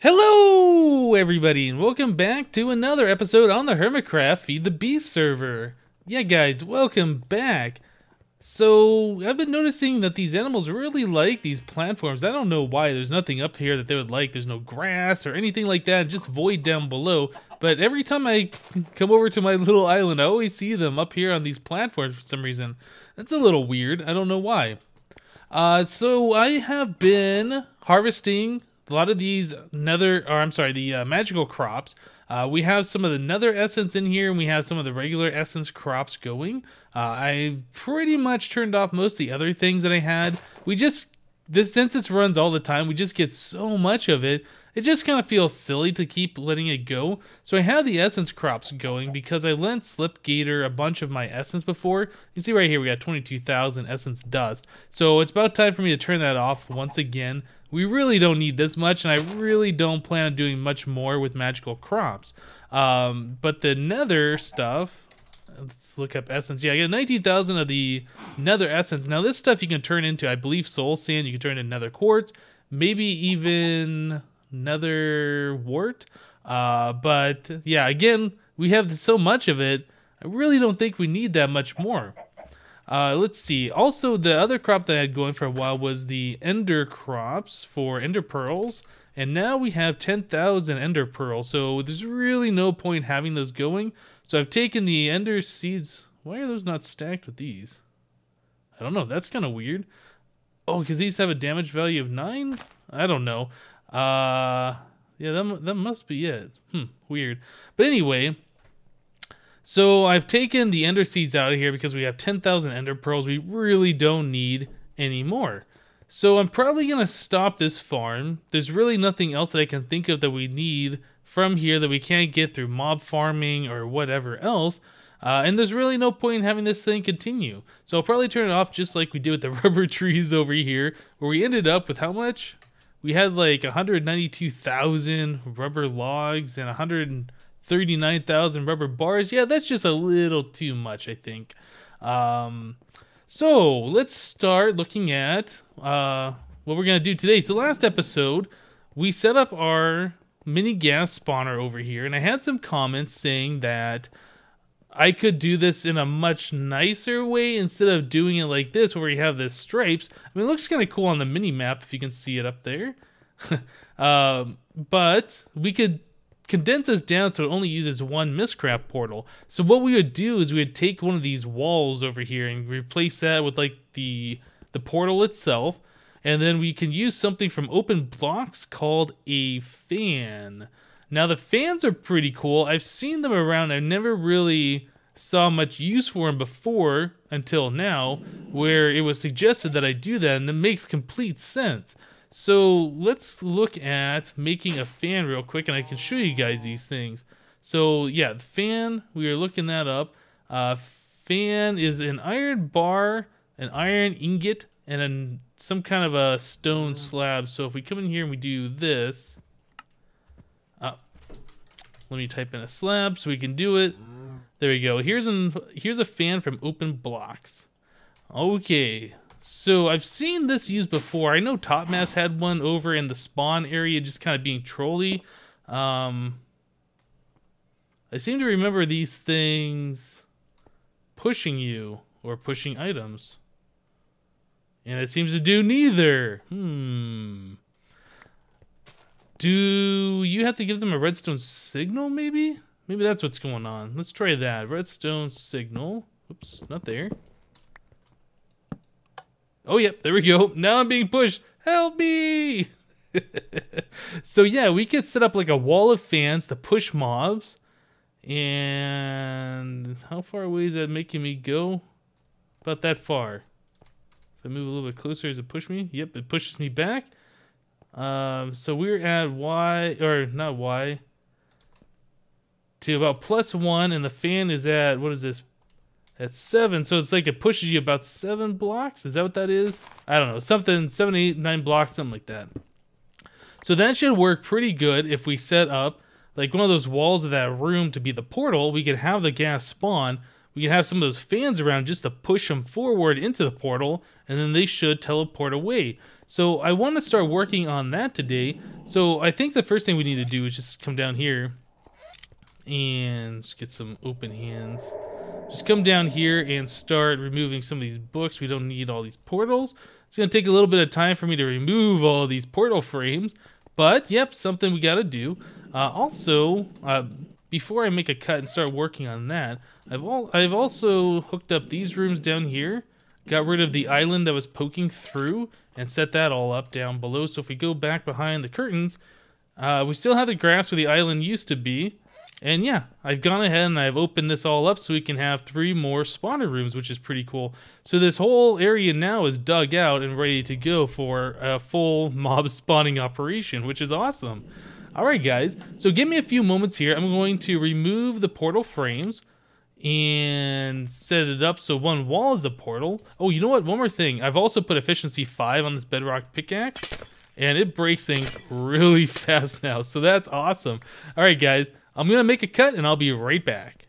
Hello everybody and welcome back to another episode on the HermitCraft Feed the Beast server. Yeah guys, welcome back. So I've been noticing that these animals really like these platforms. I don't know why. There's nothing up here that they would like. There's no grass or anything like that, just void down below. But every time I come over to my little island, I always see them up here on these platforms for some reason. That's a little weird. I don't know why. So I have been harvesting a lot of these magical crops. We have some of the nether essence in here, and we have some of the regular essence crops going. I've pretty much turned off most of the other things that I had. Since this runs all the time, we just get so much of it. It just kind of feels silly to keep letting it go. So I have the essence crops going because I lent Slipgator a bunch of my essence before. You see right here, we got 22,000 essence dust. So it's about time for me to turn that off once again. We really don't need this much, and I really don't plan on doing much more with magical crops. But the nether stuff, let's look up essence. Yeah, I got 19,000 of the nether essence. Now this stuff you can turn into, I believe, soul sand. You can turn into nether quartz, maybe even nether wart. But yeah, again, we have so much of it. I really don't think we need that much more. Let's see. Also, the other crop that I had going for a while was the ender crops for ender pearls. And now we have 10,000 ender pearls. So there's really no point having those going. So I've taken the ender seeds. Why are those not stacked with these? I don't know. That's kind of weird. Oh, because these have a damage value of 9? I don't know. Yeah, that must be it. Weird. But anyway, so I've taken the ender seeds out of here because we have 10,000 ender pearls. We really don't need any more. So I'm probably going to stop this farm. There's really nothing else that I can think of that we need from here that we can't get through mob farming or whatever else. And there's really no point in having this thing continue. So I'll probably turn it off just like we did with the rubber trees over here, where we ended up with how much? We had like 192,000 rubber logs and 139,000 rubber bars. Yeah, that's just a little too much, I think. So let's start looking at what we're going to do today. So last episode, we set up our mini-ghast spawner over here, and I had some comments saying that I could do this in a much nicer way instead of doing it like this where you have the stripes. I mean, it looks kind of cool on the mini-map if you can see it up there. But we could condense this down so it only uses one Mystcraft portal. So what we would do is we would take one of these walls over here and replace that with like the portal itself. And then we can use something from OpenBlocks called a fan. Now the fans are pretty cool. I've seen them around. I never really saw much use for them before until now, where it was suggested that I do that, and it makes complete sense. So let's look at making a fan real quick, and I can show you guys these things. So yeah, the fan, we are looking that up. Fan is an iron bar, an iron ingot, and some kind of a stone slab. So if we come in here and we do this, let me type in a slab so we can do it. There we go. Here's a fan from OpenBlocks. Okay, so I've seen this used before. I know Topmass had one over in the spawn area, just kind of being trolly. I seem to remember these things pushing you or pushing items, and it seems to do neither. Do you have to give them a redstone signal, maybe? Maybe that's what's going on. Let's try that. Redstone signal. Oops, not there. Oh, yep, there we go. Now I'm being pushed. Help me! So, yeah, we could set up like a wall of fans to push mobs. And how far away is that making me go? About that far. So I move a little bit closer. Does it push me? Yep, it pushes me back. So we're at Y, or not Y, to about +1, and the fan is at, what is this? At 7, so it's like it pushes you about 7 blocks. Is that what that is? I don't know, something, 7, 8, 9 blocks, something like that. So that should work pretty good if we set up like one of those walls of that room to be the portal. We could have the ghast spawn. we can have some of those fans around just to push them forward into the portal, and then they should teleport away. So I want to start working on that today. So I think the first thing we need to do is just come down here and just get some open hands. Just come down here and start removing some of these books. We don't need all these portals. It's going to take a little bit of time for me to remove all these portal frames, but yep, something we got to do. Before I make a cut and start working on that, I've also hooked up these rooms down here, got rid of the island that was poking through, and set that all up down below. So if we go back behind the curtains, we still have the grass where the island used to be. And yeah, I've gone ahead and I've opened this all up so we can have 3 more spawner rooms, which is pretty cool. So this whole area now is dug out and ready to go for a full mob spawning operation, which is awesome. Alright guys, so give me a few moments here. I'm going to remove the portal frames and set it up so one wall is the portal. Oh, you know what? One more thing. I've also put efficiency 5 on this bedrock pickaxe, and it breaks things really fast now, so that's awesome. Alright guys, I'm going to make a cut and I'll be right back.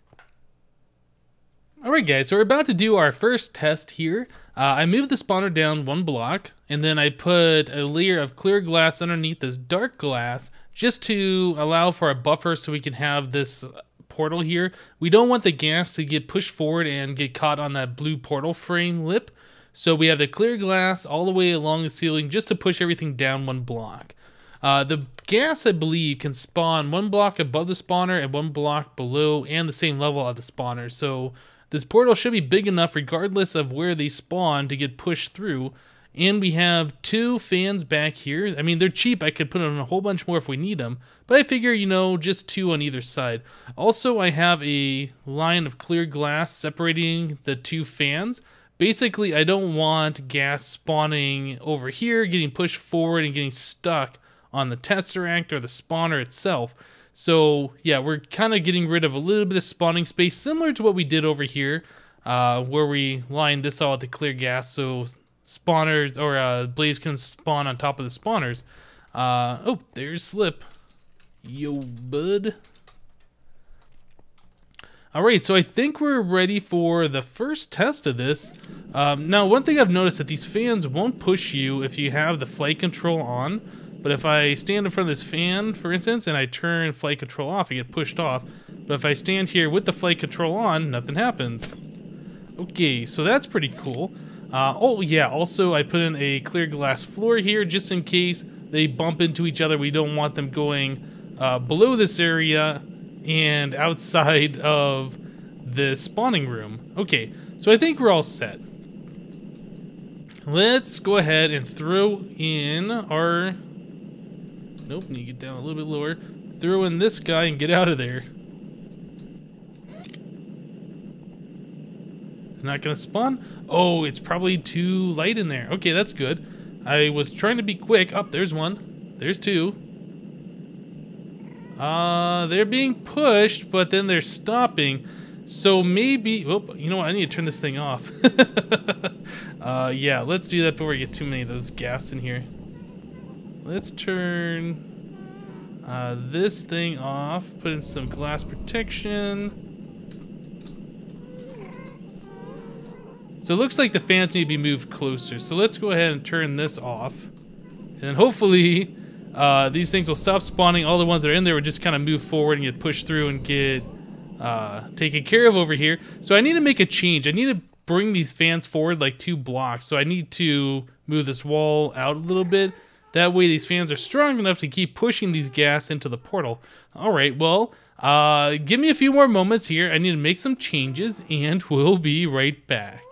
Alright guys, so we're about to do our first test here. I moved the spawner down 1 block, and then I put a layer of clear glass underneath this dark glass just to allow for a buffer so we can have this portal here. We don't want the gas to get pushed forward and get caught on that blue portal frame lip. So we have the clear glass all the way along the ceiling just to push everything down 1 block. The gas, I believe, can spawn 1 block above the spawner and 1 block below and the same level of the spawner. So this portal should be big enough regardless of where they spawn to get pushed through. And we have 2 fans back here. I mean, they're cheap. I could put on a whole bunch more if we need them. But I figure, you know, just 2 on either side. Also, I have a line of clear glass separating the 2 fans. Basically, I don't want gas spawning over here, getting pushed forward and getting stuck on the tesseract or the spawner itself. So yeah, we're kind of getting rid of a little bit of spawning space, similar to what we did over here, where we lined this all with the clear gas so spawners or blaze can spawn on top of the spawners. Oh, there's Slip. Yo, bud. Alright, so I think we're ready for the first test of this. Now, one thing I've noticed that these fans won't push you if you have the flight control on. But if I stand in front of this fan, for instance, and I turn flight control off, I get pushed off. But if I stand here with the flight control on, nothing happens. Okay, so that's pretty cool. Oh yeah, also I put in a clear glass floor here just in case they bump into each other. We don't want them going below this area and outside of the spawning room. Okay, so I think we're all set. Let's go ahead and throw in our... Nope, need to get down a little bit lower. Throw in this guy and get out of there. Not gonna spawn? Oh, it's probably too light in there. Okay, that's good. I was trying to be quick. Oh, there's one. There's 2. They're being pushed, but then they're stopping. So maybe... Oh, you know what? I need to turn this thing off. Yeah, let's do that before we get too many of those gas in here. Let's turn this thing off. Put in some glass protection. So it looks like the fans need to be moved closer. So let's go ahead and turn this off. And then hopefully these things will stop spawning. All the ones that are in there will just kind of move forward and get pushed through and get taken care of over here. So I need to make a change. I need to bring these fans forward like 2 blocks. So I need to move this wall out a little bit. That way these fans are strong enough to keep pushing these gas into the portal. Alright, well, give me a few more moments here. I need to make some changes and we'll be right back.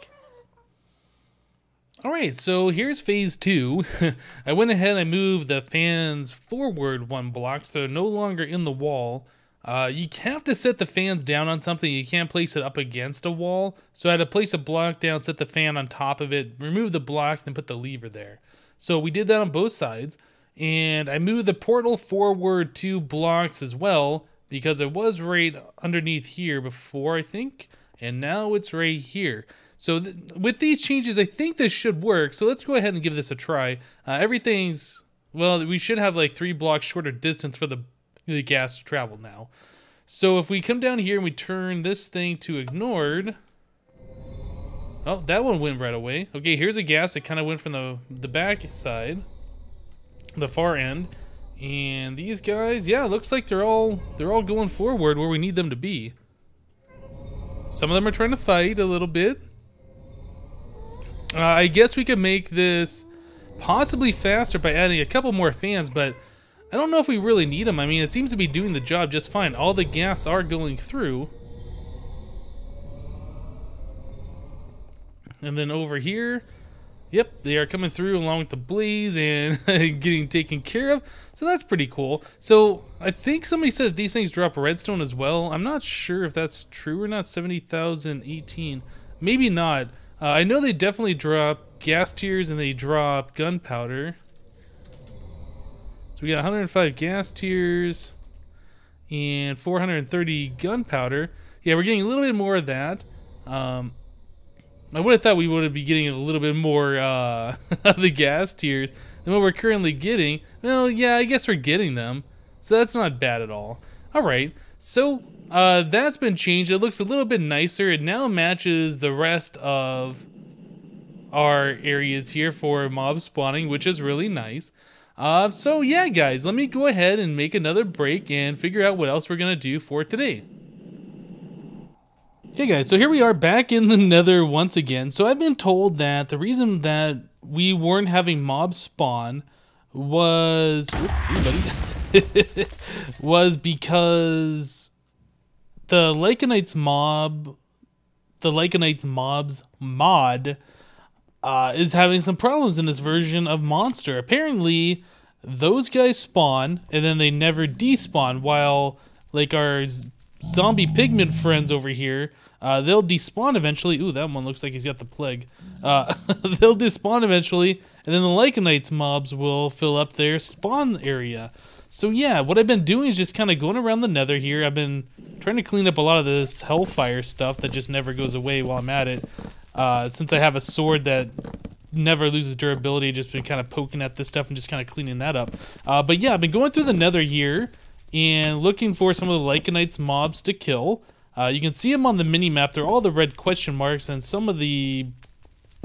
Alright, so here's phase 2. I went ahead and I moved the fans forward 1 block so they're no longer in the wall. You have to set the fans down on something. You can't place it up against a wall. So I had to place a block down, set the fan on top of it, remove the block, then put the lever there. So we did that on both sides. And I moved the portal forward 2 blocks as well because it was right underneath here before, I think. And now it's right here. So with these changes, I think this should work. So let's go ahead and give this a try. Everything's, well, we should have like 3 blocks shorter distance for the gas to travel now. So if we come down here and we turn this thing to ignored, Oh, that one went right away. Okay, here's a ghast that kind of went from the back side, the far end. And these guys, yeah, looks like they're all going forward where we need them to be. Some of them are trying to fight a little bit. I guess we could make this possibly faster by adding a couple more fans, but I don't know if we really need them. I mean, it seems to be doing the job just fine. All the ghasts are going through. And then over here, yep, they are coming through along with the blaze and getting taken care of. So that's pretty cool. So I think somebody said that these things drop redstone as well. I'm not sure if that's true or not. 70,018. Maybe not. I know they definitely drop ghast tears and they drop gunpowder. So we got 105 ghast tears and 430 gunpowder. Yeah, we're getting a little bit more of that. I would have thought we would be getting a little bit more of the ghast tears than what we're currently getting. Well, yeah, I guess we're getting them. So that's not bad at all. Alright, so that's been changed. It looks a little bit nicer. It now matches the rest of our areas here for mob spawning, which is really nice. So yeah, guys, let me go ahead and make another break and figure out what else we're going to do for today. Okay guys, so here we are back in the Nether once again. So I've been told that the reason that we weren't having mob spawn was was because the Lycanites mobs mod is having some problems in this version of Monster. Apparently, those guys spawn and then they never despawn, while like our zombie pigment friends over here, they'll despawn eventually. Ooh, that one looks like he's got the plague. They'll despawn eventually, and then the Lycanites mobs will fill up their spawn area. So yeah, what I've been doing is just kind of going around the Nether here. I've been trying to clean up a lot of this hellfire stuff that just never goes away while I'm at it. Since I have a sword that never loses durability, just been kind of poking at this stuff and just kind of cleaning that up. But yeah, I've been going through the Nether here and looking for some of the Lycanites mobs to kill. You can see them on the mini-map. They're all the red question marks and some of the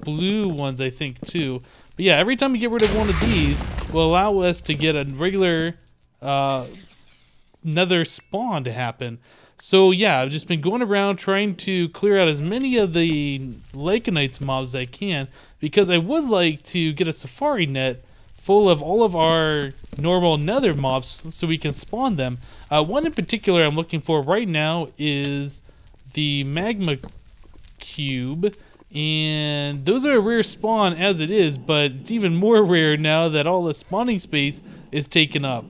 blue ones, I think, too. But yeah, every time we get rid of one of these, will allow us to get a regular Nether spawn to happen. So yeah, I've just been going around trying to clear out as many of the Lycanites mobs as I can, because I would like to get a safari net full of all of our normal Nether mobs so we can spawn them. One in particular I'm looking for right now is the magma cube, and those are a rare spawn as it is, but it's even more rare now that all the spawning space is taken up.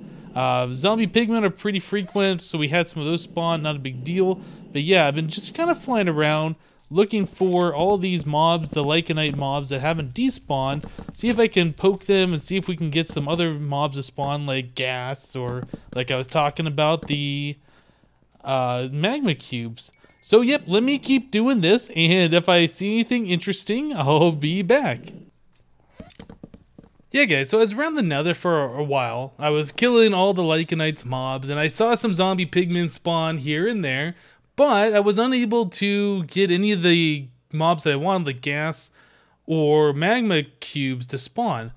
Zombie pigmen are pretty frequent, so we had some of those spawn, not a big deal. But yeah, I've been just kind of flying around looking for all these mobs, the Lycanite mobs that haven't despawned, see if I can poke them and see if we can get some other mobs to spawn, like ghasts, or like I was talking about, the magma cubes. So yep, let me keep doing this, and if I see anything interesting, I'll be back. Yeah guys, so I was around the Nether for a while. I was killing all the Lycanites mobs, and I saw some zombie pigmen spawn here and there, but I was unable to get any of the mobs that I wanted, like ghasts or magma cubes, to spawn.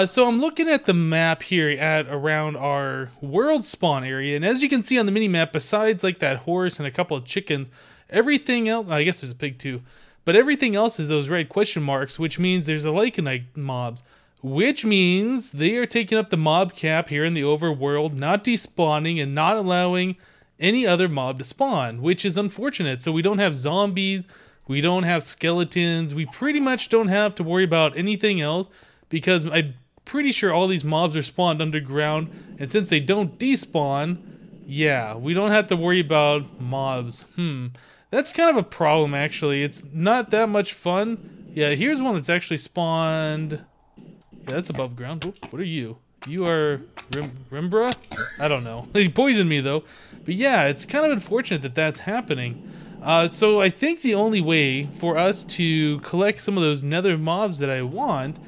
So I'm looking at the map here at around our world spawn area, and as you can see on the mini-map, besides like that horse and a couple of chickens, everything else, I guess there's a pig too, but everything else is those red question marks, which means there's the Lycanite mobs. Which means they are taking up the mob cap here in the overworld, not despawning and not allowing any other mob to spawn, which is unfortunate. So we don't have zombies, we don't have skeletons, we pretty much don't have to worry about anything else, because I'm pretty sure all these mobs are spawned underground, and since they don't despawn, yeah, we don't have to worry about mobs. That's kind of a problem, actually. It's not that much fun. Yeah, here's one that's actually spawned. Yeah, that's above ground. Whoop, what are you? You are Rimbra? I don't know. He poisoned me though. But yeah, it's kind of unfortunate that that's happening. So I think the only way for us to collect some of those Nether mobs that I want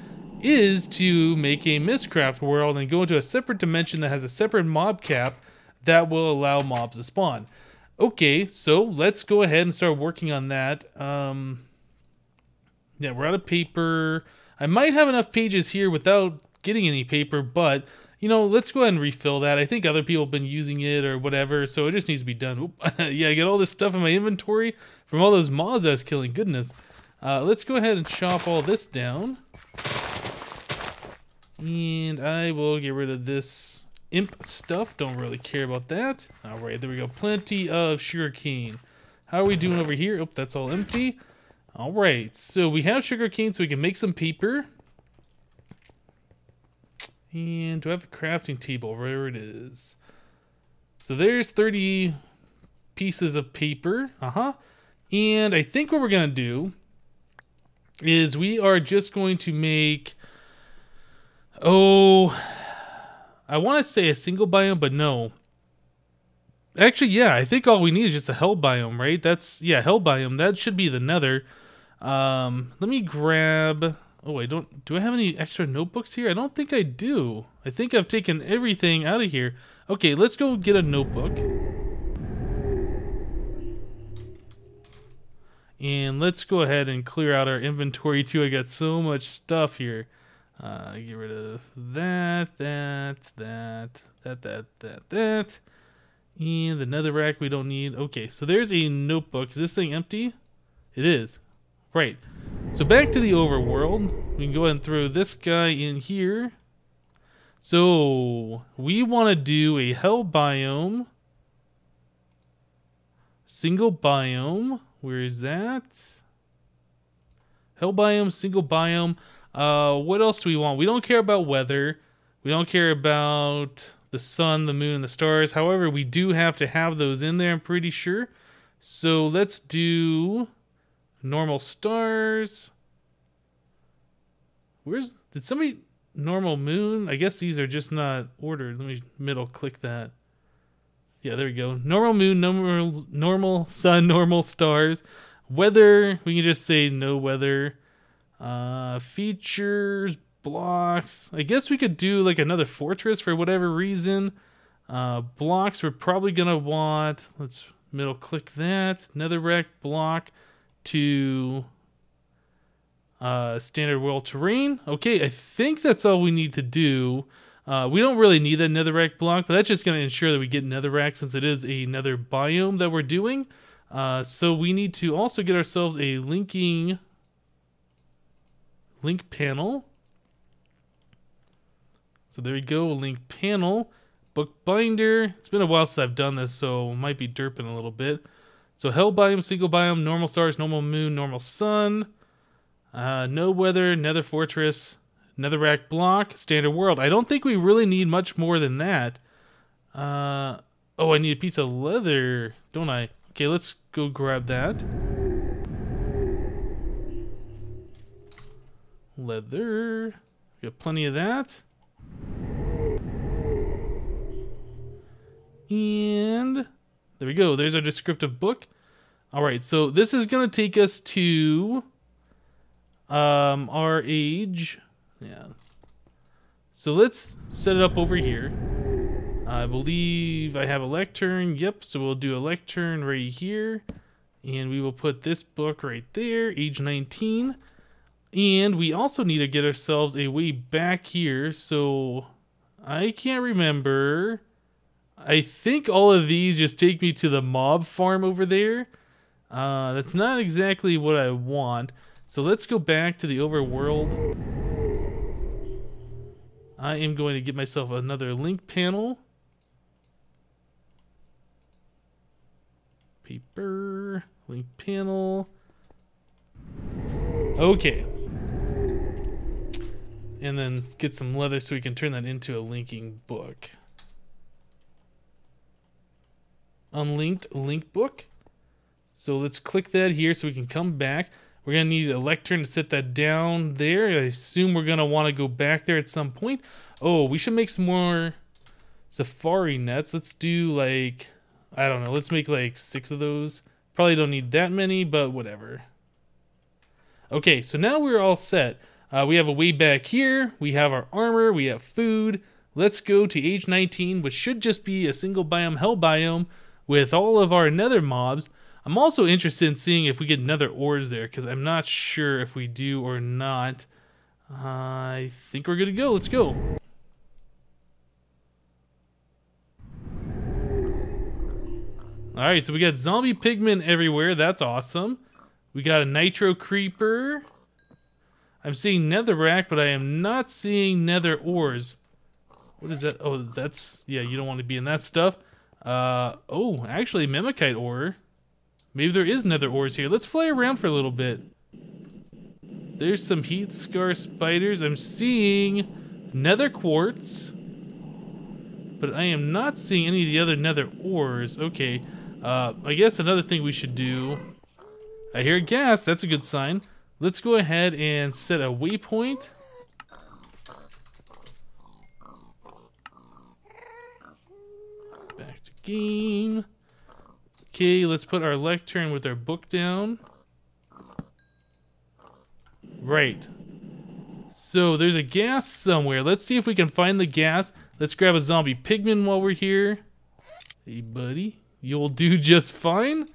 is to make a Mystcraft world and go into a separate dimension that has a separate mob cap that will allow mobs to spawn. Okay, so let's go ahead and start working on that. Yeah, we're out of paper. I might have enough pages here without getting any paper, but, you know, let's go ahead and refill that. I think other people have been using it or whatever, so it just needs to be done. Oop. Yeah, I got all this stuff in my inventory from all those mobs I was killing. Goodness. Let's go ahead and chop all this down. And I will get rid of this imp stuff. Don't really care about that. Alright, there we go. Plenty of sugarcane. How are we doing over here? Oh, that's all empty. Alright, so we have sugarcane so we can make some paper. And do I have a crafting table? Where it is. So there's 30 pieces of paper. And I think what we're going to do is we are just going to make... Oh, I want to say a single biome, but no. Actually, yeah, I think all we need is just a hell biome, right? That's, yeah, hell biome. That should be the nether. Let me grab... Oh, do I have any extra notebooks here? I don't think I do. I think I've taken everything out of here. Okay, let's go get a notebook. And let's go ahead and clear out our inventory too. I got so much stuff here. Get rid of that. And the nether rack we don't need. Okay, so there's a notebook. Is this thing empty? It is. Right. So back to the overworld. We can go ahead and throw this guy in here. So we want to do a hell biome. Single biome. Where is that? Hell biome, single biome. What else do we want? We don't care about weather. We don't care about the sun, the moon, and the stars. However, we do have to have those in there, I'm pretty sure. So let's do normal stars. Did somebody, normal moon? I guess these are just not ordered. Let me middle click that. Yeah, there we go. Normal moon, normal sun, normal stars. Weather, we can just say no weather. Features, blocks. I guess we could do like another fortress for whatever reason. Blocks we're probably gonna want. Let's middle click that. Netherrack block to standard world terrain. Okay, I think that's all we need to do. We don't really need that netherrack block, but that's just going to ensure that we get netherrack since it is a nether biome that we're doing. So we need to also get ourselves a link panel. So there we go, link panel. Bookbinder. It's been a while since I've done this, so might be derping a little bit. So hell biome, single biome, normal stars, normal moon, normal sun. No weather, nether fortress. Netherrack block, standard world. I don't think we really need much more than that. Oh, I need a piece of leather, don't I? Okay, let's go grab that. Leather. We got plenty of that. And there we go. There's our descriptive book. Alright, so this is going to take us to our age... Yeah. So let's set it up over here. I believe I have a lectern. Yep. So we'll do a lectern right here. And we will put this book right there. Age 19. And we also need to get ourselves a way back here. So I can't remember. I think all of these just take me to the mob farm over there. That's not exactly what I want. So let's go back to the overworld. I am going to get myself another link panel. Paper, link panel. Okay. And then get some leather so we can turn that into a linking book. Unlinked link book. So let's click that here so we can come back. We're going to need a lectern to set that down there. I assume we're going to want to go back there at some point. Oh, we should make some more safari nets. Let's do like, I don't know, let's make like 6 of those. Probably don't need that many, but whatever. Okay, so now we're all set. We have a way back here. We have our armor. We have food. Let's go to age 19, which should just be a single biome hell biome with all of our nether mobs. I'm also interested in seeing if we get nether ores there, because I'm not sure if we do or not. I think we're good to go. Let's go. Alright, so we got zombie pigmen everywhere. That's awesome. We got a nitro creeper. I'm seeing netherrack, but I am not seeing nether ores. What is that? Oh, that's... yeah, you don't want to be in that stuff. Oh, actually, memikite ore. Maybe there is nether ores here. Let's fly around for a little bit. There's some heat scar spiders. I'm seeing nether quartz. But I am not seeing any of the other nether ores. Okay. I guess another thing we should do... I hear gas. That's a good sign. Let's go ahead and set a waypoint. Back to game. Okay, let's put our lectern with our book down. Right. So there's a gas somewhere. Let's see if we can find the gas. Let's grab a zombie pigman while we're here. Hey, buddy. You'll do just fine.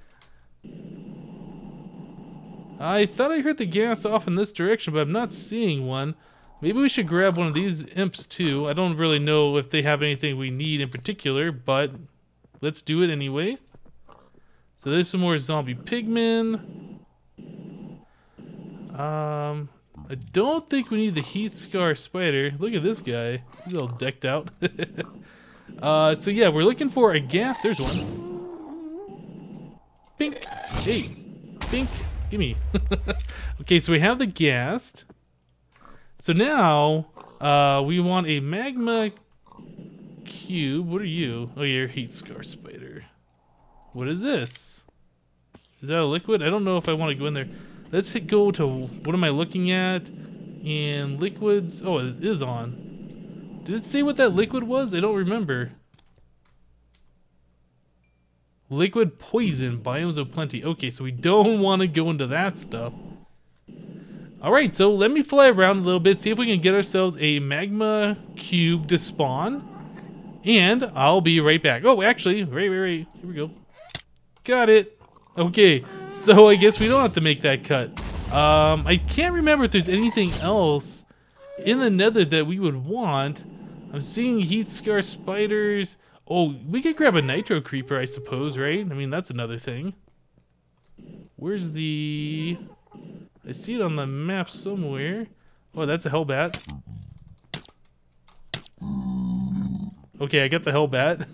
I thought I heard the gas off in this direction, but I'm not seeing one. Maybe we should grab one of these imps too. I don't really know if they have anything we need in particular, but let's do it anyway. So there's some more zombie pigmen. I don't think we need the heat scar spider. Look at this guy. He's all decked out. So yeah, we're looking for a gas. There's one. Pink. Hey. Pink. Gimme. Okay, so we have the ghast. So now, we want a magma cube. What are you? Oh, you're a heat scar spider. What is this? Is that a liquid? I don't know if I want to go in there. Let's go to, what am I looking at? And liquids. Oh, it is on. Did it say what that liquid was? I don't remember. Liquid poison, biomes of plenty. Okay, so we don't want to go into that stuff. Alright, so let me fly around a little bit, see if we can get ourselves a magma cube to spawn. And I'll be right back. Oh, actually, right. Here we go. Got it. Okay, so I guess we don't have to make that cut. I can't remember if there's anything else in the nether that we would want. I'm seeing heat scar spiders. Oh, we could grab a nitro creeper, I suppose, right? I mean, that's another thing. Where's the... I see it on the map somewhere. Oh, that's a hellbat. Okay, I got the hellbat.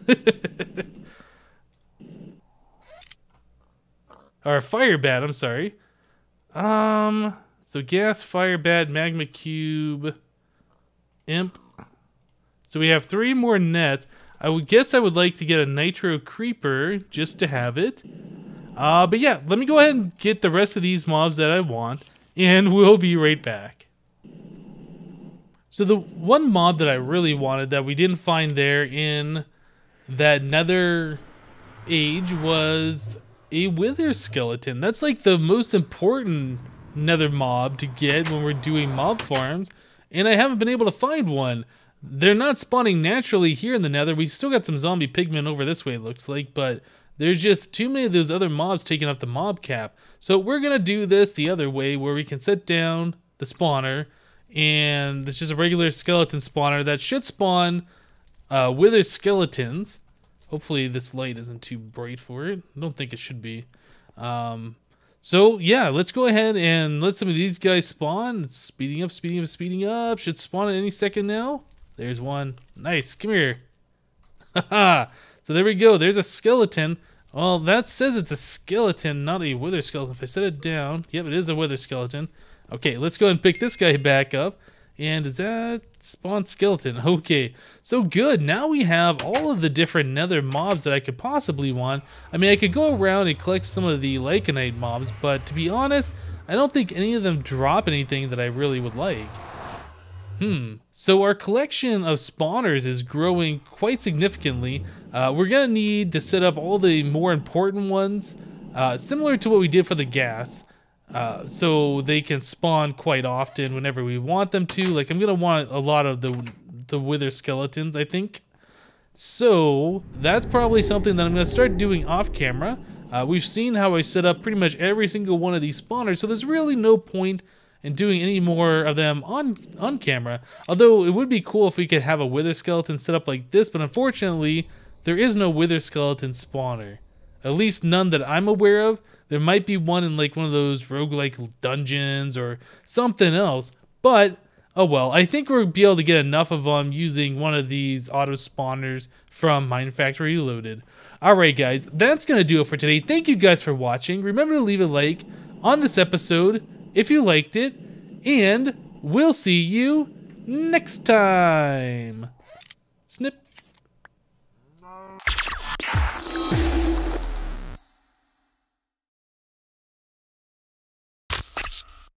Or fire bat, I'm sorry. So gas, fire bat, magma cube, imp. So we have 3 more nets. I would guess I would like to get a nitro creeper just to have it. But yeah, let me go ahead and get the rest of these mobs that I want, and we'll be right back. So the one mob that I really wanted that we didn't find there in that nether age was a wither skeleton. That's like the most important nether mob to get when we're doing mob farms, and I haven't been able to find one. They're not spawning naturally here in the nether. We still got some zombie pigmen over this way, it looks like, but there's just too many of those other mobs taking up the mob cap. So we're going to do this the other way, where we can set down the spawner, and it's just a regular skeleton spawner that should spawn wither skeletons. Hopefully this light isn't too bright for it. I don't think it should be. So yeah, let's go ahead and let some of these guys spawn. It's speeding up. Should spawn at any second now. There's one. Nice, come here. Haha. So there we go, there's a skeleton. Well, that says it's a skeleton, not a wither skeleton. If I set it down, yep, it is a wither skeleton. Okay, let's go ahead and pick this guy back up. And is that spawn skeleton? Okay, so good. Now we have all of the different nether mobs that I could possibly want. I mean, I could go around and collect some of the lycanite mobs, but to be honest, I don't think any of them drop anything that I really would like. So our collection of spawners is growing quite significantly. We're gonna need to set up all the more important ones, similar to what we did for the ghast. So they can spawn quite often whenever we want them to. Like, I'm gonna want a lot of the wither skeletons, I think. So that's probably something that I'm gonna start doing off camera. We've seen how I set up pretty much every single one of these spawners, so there's really no point in doing any more of them on camera. Although it would be cool if we could have a wither skeleton set up like this, but unfortunately, there is no wither skeleton spawner. At least none that I'm aware of. There might be one in like one of those roguelike dungeons or something else, but oh well. I think we'll be able to get enough of them using one of these auto spawners from Minecraft Reloaded. Alright guys, that's going to do it for today. Thank you guys for watching. Remember to leave a like on this episode if you liked it, and we'll see you next time. Snip.